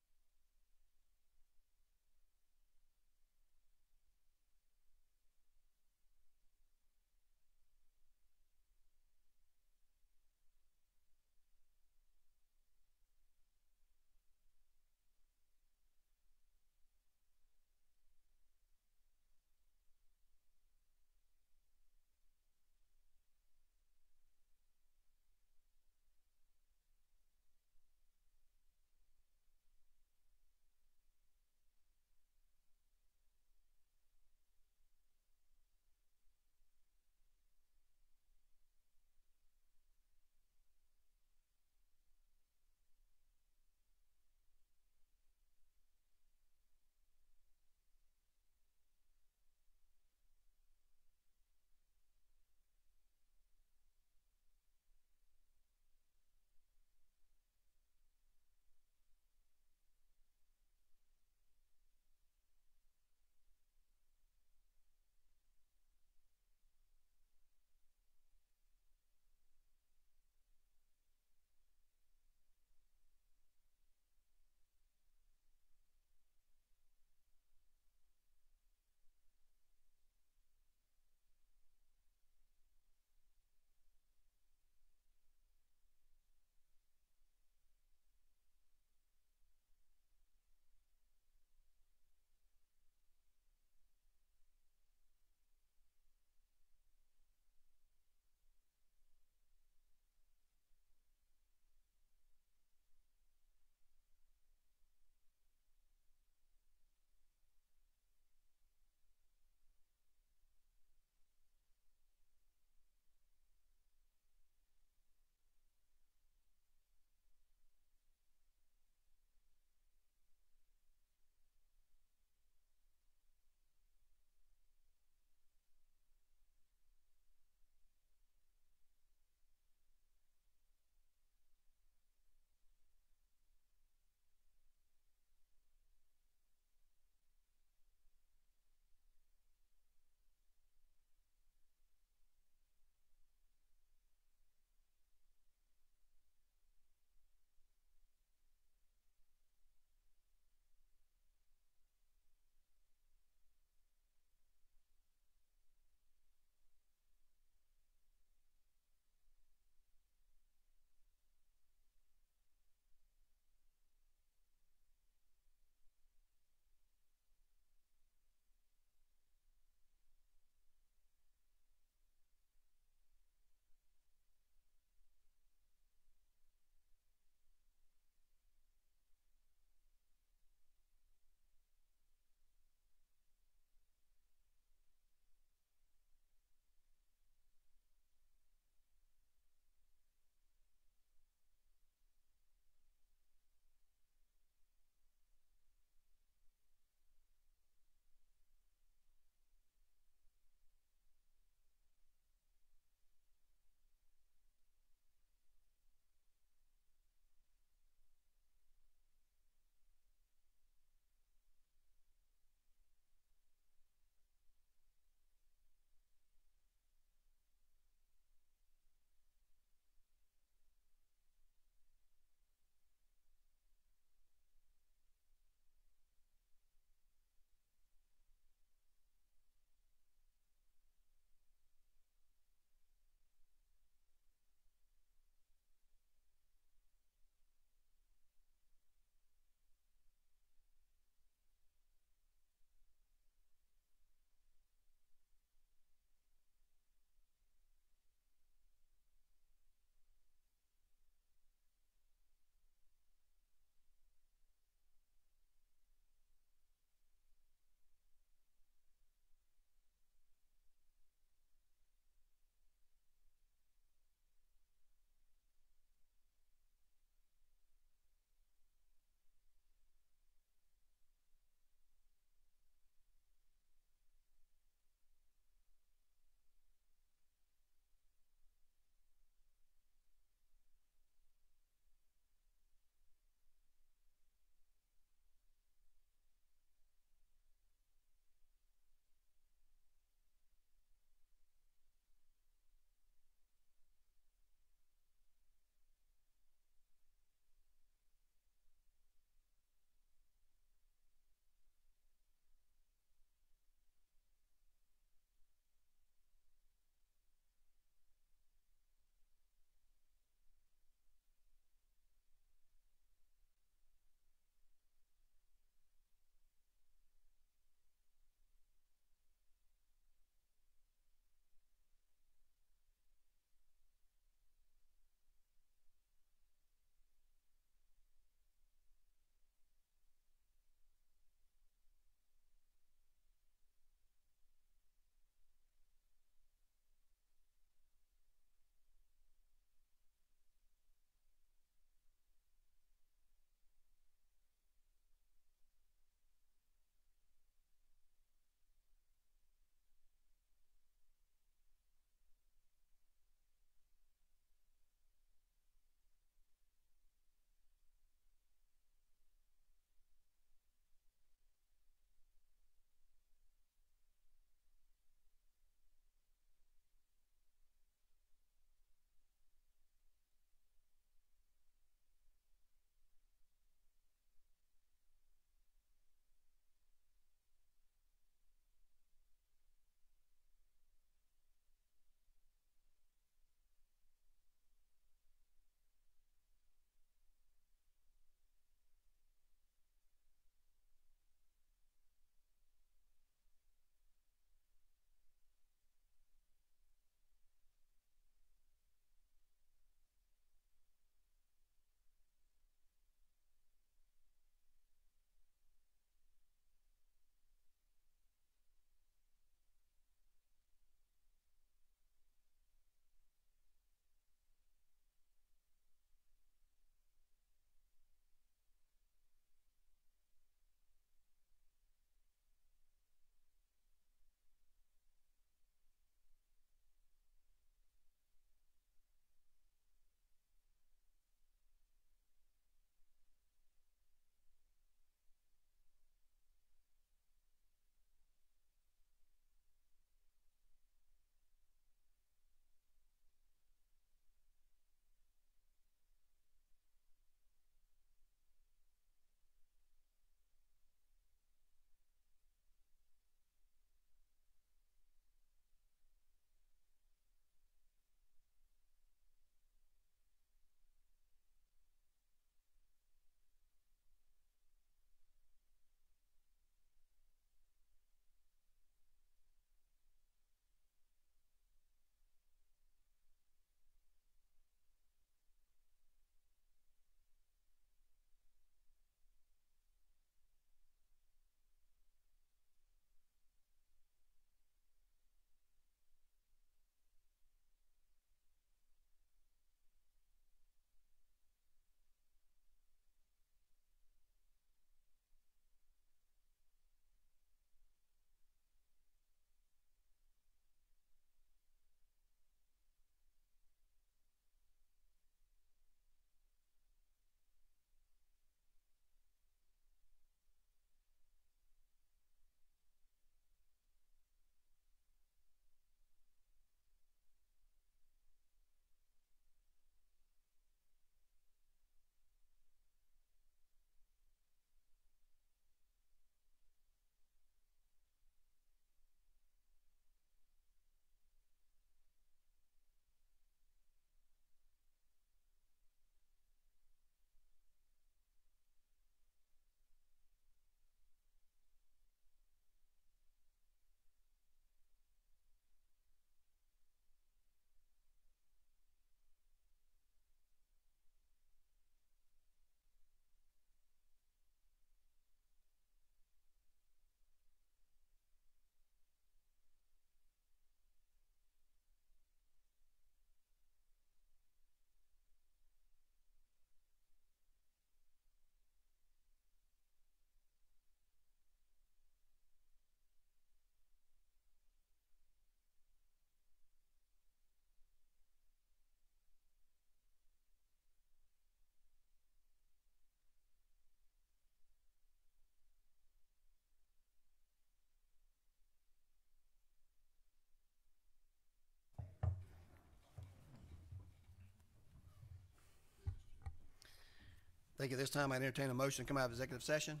Thank you. This time I entertain a motion to come out of executive session.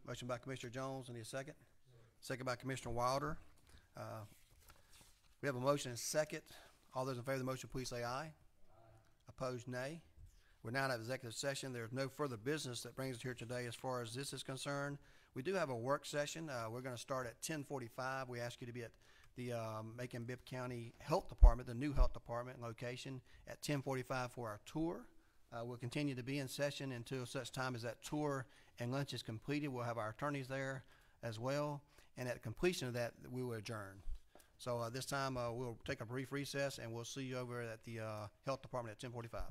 Motion by Commissioner Jones. Need a second? Second by Commissioner Wilder. We have a motion and a second. All those in favor of the motion, please say aye. Opposed, nay. We're now in executive session. There's no further business that brings us here today as far as this is concerned. We do have a work session. We're going to start at 10:45. We ask you to be at the Macon-Bibb County Health Department, the new health department location, at 10:45 for our tour. We'll continue to be in session until such time as that tour and lunch is completed. We'll have our attorneys there as well. And at completion of that, we will adjourn. So this time we'll take a brief recess, and we'll see you over at the health department at 10:45.